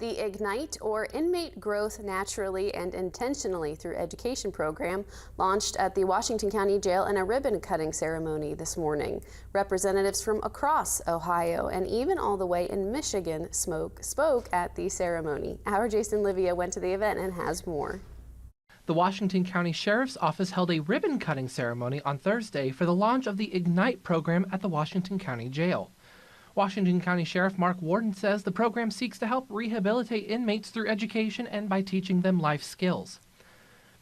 The Ignite, or Inmate Growth Naturally and Intentionally Through Education program, launched at the Washington County Jail in a ribbon-cutting ceremony this morning. Representatives from across Ohio and even all the way in Michigan spoke at the ceremony. Our Jason Livia went to the event and has more. The Washington County Sheriff's Office held a ribbon-cutting ceremony on Thursday for the launch of the Ignite program at the Washington County Jail. Washington County Sheriff Mark Warden says the program seeks to help rehabilitate inmates through education and by teaching them life skills.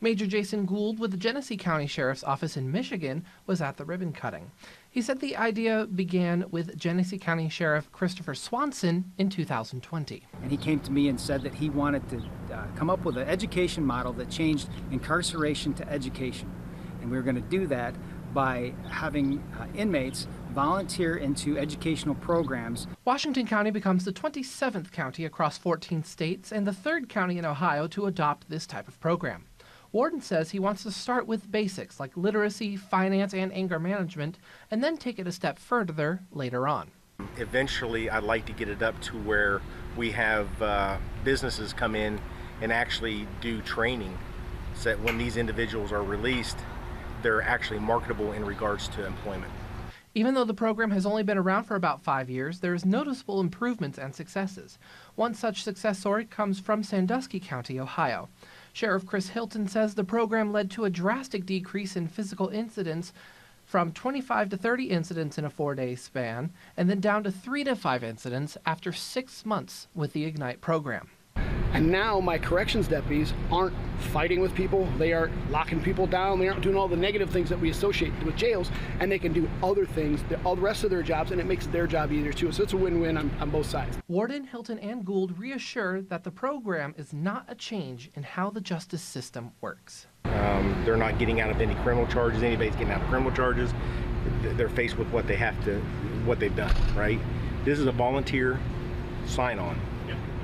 Major Jason Gould with the Genesee County Sheriff's Office in Michigan was at the ribbon cutting. He said the idea began with Genesee County Sheriff Christopher Swanson in 2020. And he came to me and said that he wanted to come up with an education model that changed incarceration to education. And we were going to do that by having inmates volunteer into educational programs. Washington County becomes the 27th county across 14 states and the 3rd county in Ohio to adopt this type of program. Warden says he wants to start with basics like literacy, finance, and anger management, and then take it a step further later on. Eventually, I'd like to get it up to where we have businesses come in and actually do training so that when these individuals are released, they're actually marketable in regards to employment. Even though the program has only been around for about 5 years, there is noticeable improvements and successes. One such success story comes from Sandusky County, Ohio. Sheriff Chris Hilton says the program led to a drastic decrease in physical incidents from 25 to 30 incidents in a 4-day span, and then down to 3 to 5 incidents after 6 months with the Ignite program. And now my corrections deputies aren't fighting with people, they aren't locking people down, they aren't doing all the negative things that we associate with jails, and they can do other things, all the rest of their jobs, and it makes their job easier too. So it's a win-win on both sides. Warden, Hilton, and Gould reassure that the program is not a change in how the justice system works. They're not getting out of any criminal charges. Anybody's getting out of criminal charges. They're faced with what they've done, right? This is a volunteer sign-on.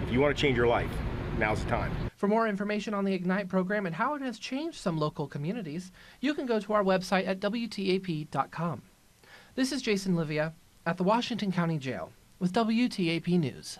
If you want to change your life, now's the time. For more information on the Ignite program and how it has changed some local communities, you can go to our website at WTAP.com. This is Jason Livia at the Washington County Jail with WTAP News.